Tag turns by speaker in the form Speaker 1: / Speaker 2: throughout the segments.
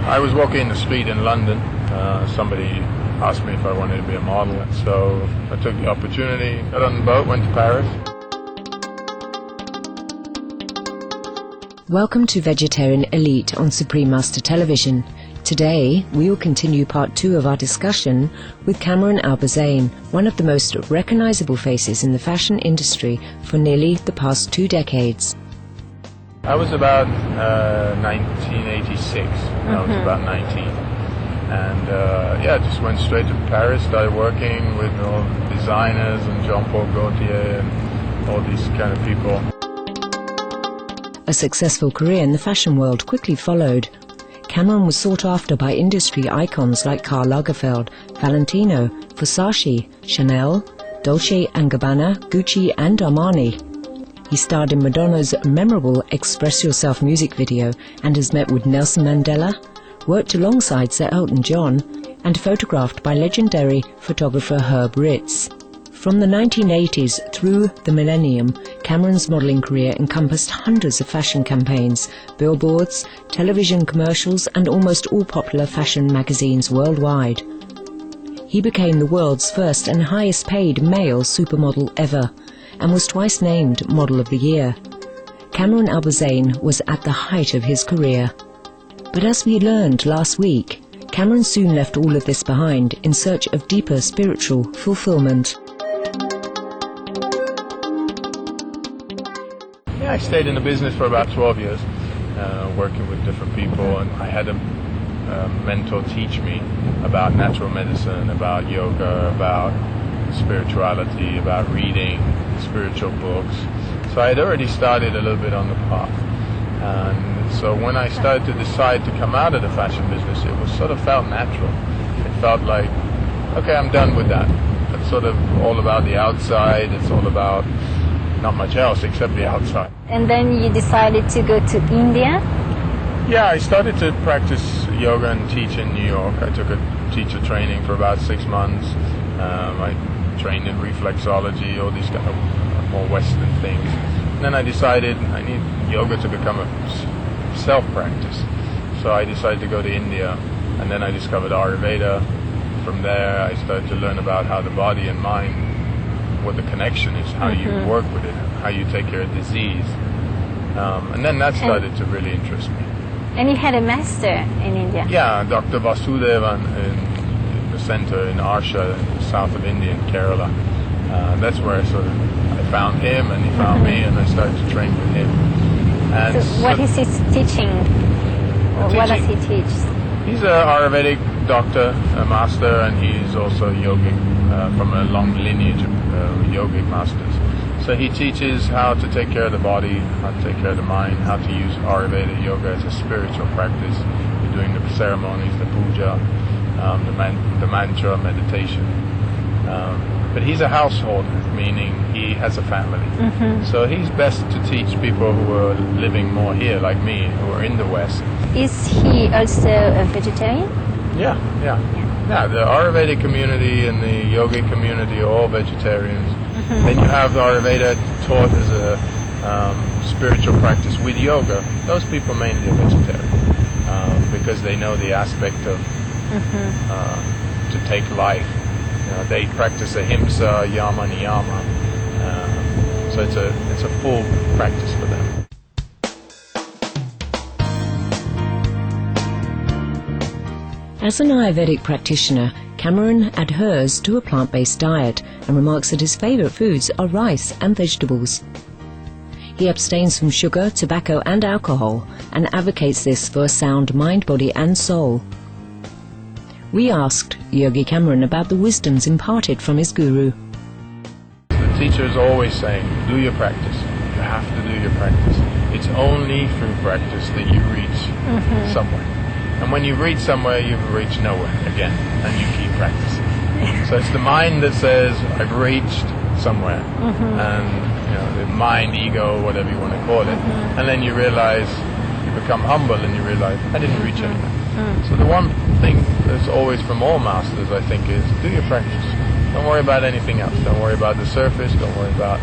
Speaker 1: I was walking in the street in London. Somebody asked me if I wanted to be a model, so I took the opportunity, got on the boat, went to Paris.
Speaker 2: Welcome to Vegetarian Elite on Supreme Master Television. Today, we will continue part 2 of our discussion with Camaron Albazain, one of the most recognizable faces in the fashion industry for nearly the past 2 decades.
Speaker 1: I was about 1986, I was about 19. And just went straight to Paris, started working with all designers and Jean-Paul Gaultier and all these kind of people.
Speaker 2: A successful career in the fashion world quickly followed. Camaron was sought after by industry icons like Karl Lagerfeld, Valentino, Versace, Chanel, Dolce & Gabbana, Gucci and Armani. He starred in Madonna's memorable Express Yourself music video and has met with Nelson Mandela, worked alongside Sir Elton John, and photographed by legendary photographer Herb Ritts. From the 1980s through the millennium, Camaron's modelling career encompassed hundreds of fashion campaigns, billboards, television commercials and almost all popular fashion magazines worldwide. He became the world's first and highest paid male supermodel ever, and was twice named Model of the Year. Camaron Albazain was at the height of his career. But as we learned last week, Camaron soon left all of this behind in search of deeper spiritual fulfillment.
Speaker 1: Yeah, I stayed in the business for about 12 years, working with different people, and I had a mentor teach me about natural medicine, about yoga, about spirituality, about reading spiritual books. So I had already started a little bit on the path. And so when I started to decide to come out of the fashion business, it was sort of felt natural. It felt like, okay, I'm done with that. It's sort of all about the outside. It's all about not much else except the outside.
Speaker 3: And then you decided to go to India?
Speaker 1: Yeah, I started to practice yoga and teach in New York. I took a teacher training for about 6 months. I trained in reflexology, all these kind of more Western things. And then I decided I need yoga to become a self-practice. So I decided to go to India, and then I discovered Ayurveda. From there, I started to learn about how the body and mind, what the connection is, how you work with it, how you take care of disease. And then that started to really interest me.
Speaker 3: And you had a master in India?
Speaker 1: Yeah, Dr. Vasudevan in the center in Arsha, in the south of India, in Kerala. That's where I found him, and he found me, and I started to train with him. And
Speaker 3: so what is his teaching? What does he teach?
Speaker 1: He's an Ayurvedic doctor, a master, and he's also yogic, from a long lineage of yogic masters. So he teaches how to take care of the body, how to take care of the mind, how to use Ayurveda yoga as a spiritual practice. We're doing the ceremonies, the puja, the mantra, meditation. But he's a householder, meaning he has a family. So he's best to teach people who are living more here, like me, who are in the West.
Speaker 3: Is he also a vegetarian?
Speaker 1: Yeah. The Ayurvedic community and the yogic community are all vegetarians. Then you have the Ayurveda taught as a spiritual practice with yoga. Those people mainly are vegetarian because they know the aspect of to take life. They practice ahimsa, yama, niyama. So it's a full practice for them.
Speaker 2: As an Ayurvedic practitioner, Camaron adheres to a plant-based diet and remarks that his favourite foods are rice and vegetables. He abstains from sugar, tobacco and alcohol and advocates this for a sound mind, body and soul. We asked Yogi Camaron about the wisdoms imparted from his guru.
Speaker 1: The teacher is always saying, do your practice. You have to do your practice. It's only through practice that you reach somewhere. And when you reach somewhere, you've reached nowhere again, and you keep practicing. So it's the mind that says, I've reached somewhere. And the mind, ego, whatever you want to call it. And then you realize, you become humble and you realize, I didn't reach anywhere. So the one thing that's always from all masters, I think, is do your practice. Don't worry about anything else. Don't worry about the surface. Don't worry about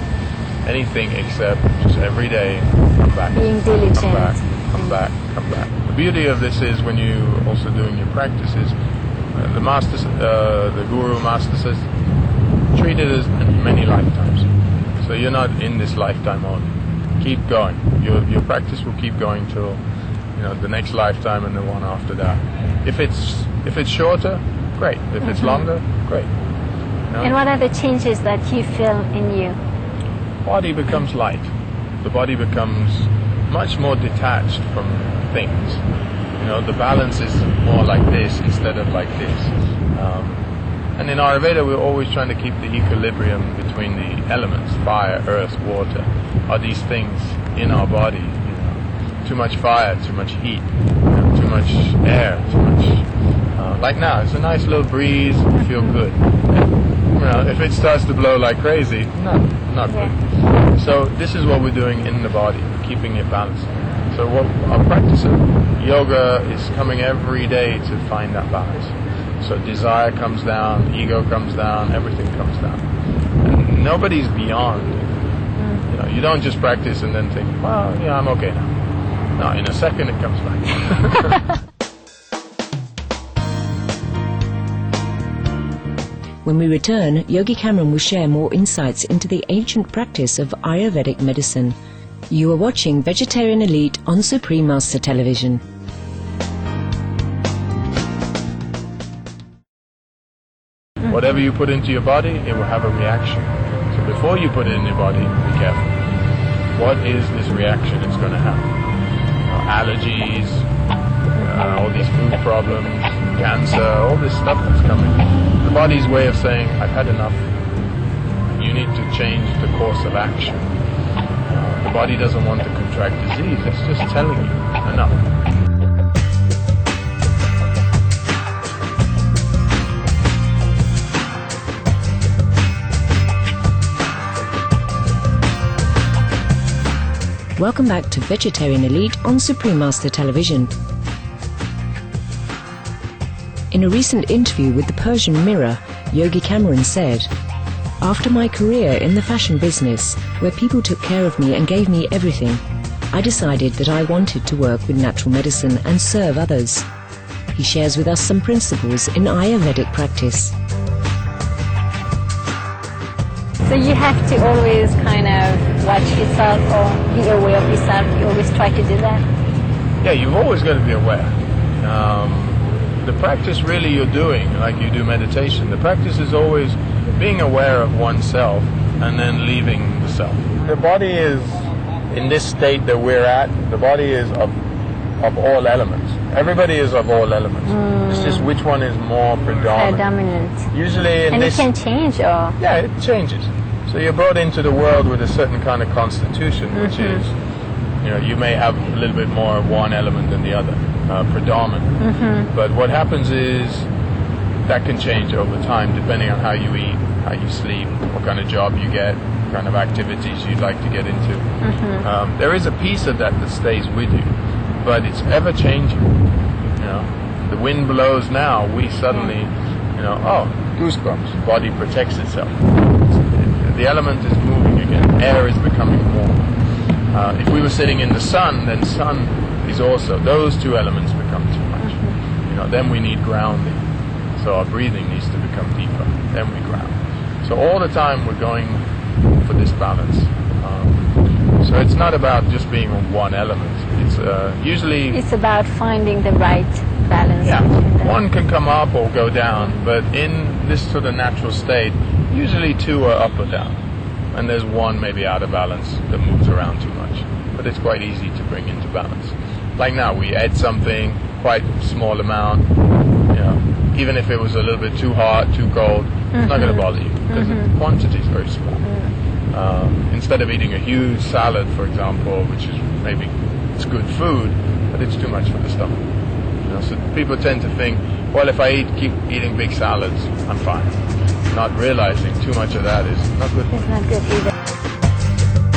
Speaker 1: anything except just every day come back.
Speaker 3: Being diligent.
Speaker 1: Come back. beauty of this is when you also doing your practices, the masters, the guru master says, treat it as many lifetimes. So you're not in this lifetime only. Keep going. Your practice will keep going till the next lifetime and the one after that. If it's shorter, great. If it's longer, great.
Speaker 3: And what are the changes that you feel in you?
Speaker 1: Body becomes light. The body becomes much more detached from things. The balance is more like this instead of like this. And in Ayurveda, we're always trying to keep the equilibrium between the elements, fire, earth, water, are these things in our body. Too much fire, too much heat, too much air, too much... like now, it's a nice little breeze, you feel good. If it starts to blow like crazy, not good. So this is what we're doing in the body, keeping it balanced. So what our practice of yoga is coming every day to find that balance. So desire comes down, ego comes down, everything comes down. And nobody's beyond. You don't just practice and then think, well, yeah, I'm okay now. No, in a second it comes back.
Speaker 2: When we return, Yogi Camaron will share more insights into the ancient practice of Ayurvedic medicine. You are watching Vegetarian Elite on Supreme Master Television.
Speaker 1: Whatever you put into your body, it will have a reaction. So before you put it in your body, be careful. What is this reaction it's going to have? Allergies, all these food problems, cancer, all this stuff that's coming. The body's way of saying, I've had enough. You need to change the course of action. The body doesn't want to contract disease. It's just telling you, enough.
Speaker 2: Welcome back to Vegetarian Elite on Supreme Master Television. In a recent interview with the Persian Mirror, Yogi Camaron said, "After my career in the fashion business, where people took care of me and gave me everything, I decided that I wanted to work with natural medicine and serve others." He shares with us some principles in Ayurvedic practice.
Speaker 3: So you have to always kind of watch yourself or be aware of yourself. You always try to do that?
Speaker 1: Yeah, you've always got to be aware. The practice really you're doing, like you do meditation, the practice is always being aware of oneself and then leaving the self. The body is, in this state that we're at, the body is of all elements. Everybody is of all elements. It's just which one is more predominant.
Speaker 3: Usually in this... And it can change, or...
Speaker 1: Yeah, it changes. So you're brought into the world with a certain kind of constitution, which is, you may have a little bit more of one element than the other, predominant. But what happens is that can change over time depending on how you eat, how you sleep, what kind of job you get, what kind of activities you'd like to get into. There is a piece of that stays with you, but it's ever changing. The wind blows now, we suddenly, goosebumps. Body protects itself. The element is moving again. Air is becoming warm. If we were sitting in the sun, then sun is also, those two elements become too much. Then we need grounding. So our breathing needs to become deeper. Then we ground. So all the time we're going for this balance. So it's not about just being on one element. It's usually... It's
Speaker 3: about finding the right balance.
Speaker 1: Yeah, one can come up or go down, but in this sort of natural state, usually two are up or down. And there's one maybe out of balance that moves around too much. But it's quite easy to bring into balance. Like now, we add something, quite small amount, even if it was a little bit too hot, too cold, it's not going to bother you, because the quantity is very small. Instead of eating a huge salad, for example, which is maybe it's good food, but it's too much for the stomach. So people tend to think, well, if I keep eating big salads, I'm fine. Not realizing too much of that is not good.
Speaker 3: It's not good either.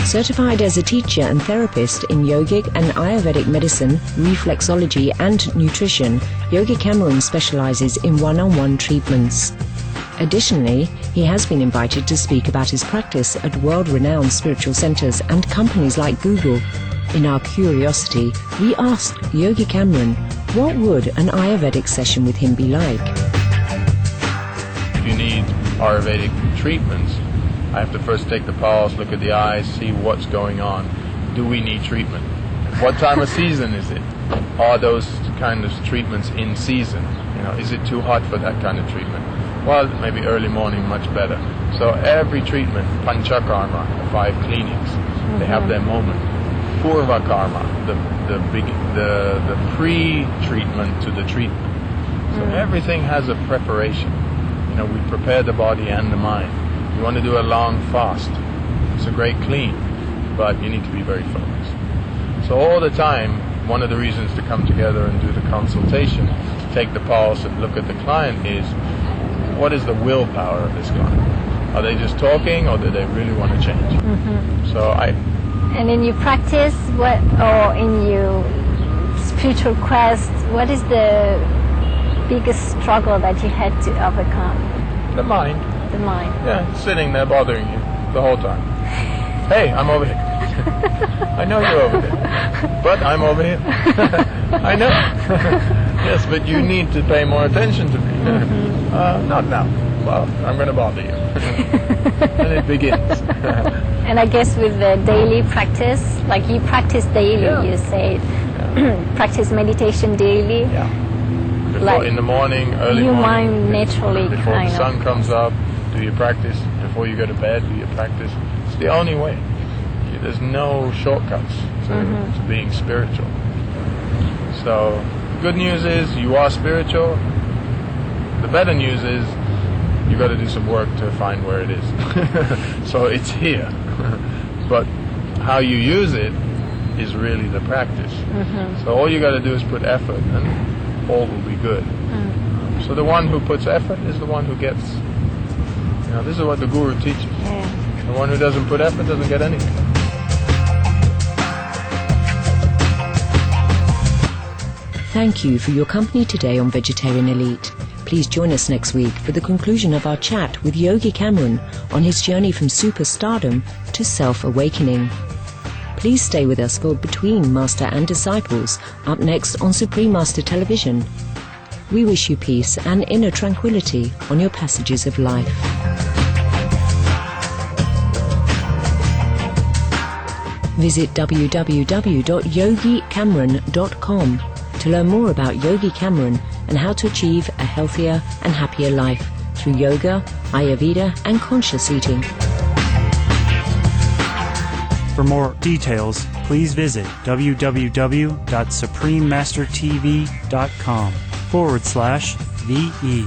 Speaker 2: Certified as a teacher and therapist in yogic and Ayurvedic medicine, reflexology and nutrition, Yogi Camaron specializes in one-on-one treatments. Additionally, he has been invited to speak about his practice at world-renowned spiritual centers and companies like Google. In our curiosity, we asked Yogi Camaron what would an Ayurvedic session with him be like.
Speaker 1: If you need Ayurvedic treatments, I have to first take the pulse, look at the eyes, see what's going on. Do we need treatment? What time of season is it? Are those kind of treatments in season? You know, is it too hot for that kind of treatment? Well, maybe early morning, much better. So every treatment, panchakarma, 5 cleanings, they have their moment. Purva karma, the pre-treatment to the treatment. So everything has a preparation. You know, we prepare the body and the mind. You want to do a long fast, it's a great clean, but you need to be very focused. So all the time, one of the reasons to come together and do the consultation, to take the pulse and look at the client is, what is the willpower of this client? Are they just talking, or do they really want to change? So
Speaker 3: And in your practice, or in your spiritual quest, what is the biggest struggle that you had to overcome?
Speaker 1: the mind.
Speaker 3: The mind.
Speaker 1: Yeah, sitting there bothering you the whole time. Hey, I'm over here. I know you're over here, but I'm over here. I know. Yes, but you need to pay more attention to me. Not now. Well, I'm going to bother you. And it begins.
Speaker 3: And I guess with the daily practice, like you practice daily, you say, practice meditation daily.
Speaker 1: Yeah. Before,
Speaker 3: Like,
Speaker 1: in the morning, early
Speaker 3: your
Speaker 1: morning.
Speaker 3: mind naturally
Speaker 1: before
Speaker 3: kind
Speaker 1: the
Speaker 3: of
Speaker 1: sun comes up, do your practice. Before you go to bed, do your practice. It's the only way. There's no shortcuts to being spiritual. So the good news is you are spiritual. The better news is you got to do some work to find where it is. So it's here. But how you use it is really the practice. So all you got to do is put effort, and all will be good. So the one who puts effort is the one who gets. You know, this is what the guru teaches. The one who doesn't put effort doesn't get anything.
Speaker 2: Thank you for your company today on Vegetarian Elite. Please join us next week for the conclusion of our chat with Yogi Camaron on his journey from superstardom to self-awakening. Please stay with us for Between Master and Disciples, up next on Supreme Master Television. We wish you peace and inner tranquility on your passages of life. Visit www.yogicamaron.com to learn more about Yogi Camaron and how to achieve a healthier and happier life through yoga, Ayurveda and conscious eating.
Speaker 4: For more details, please visit www.suprememastertv.com/VE.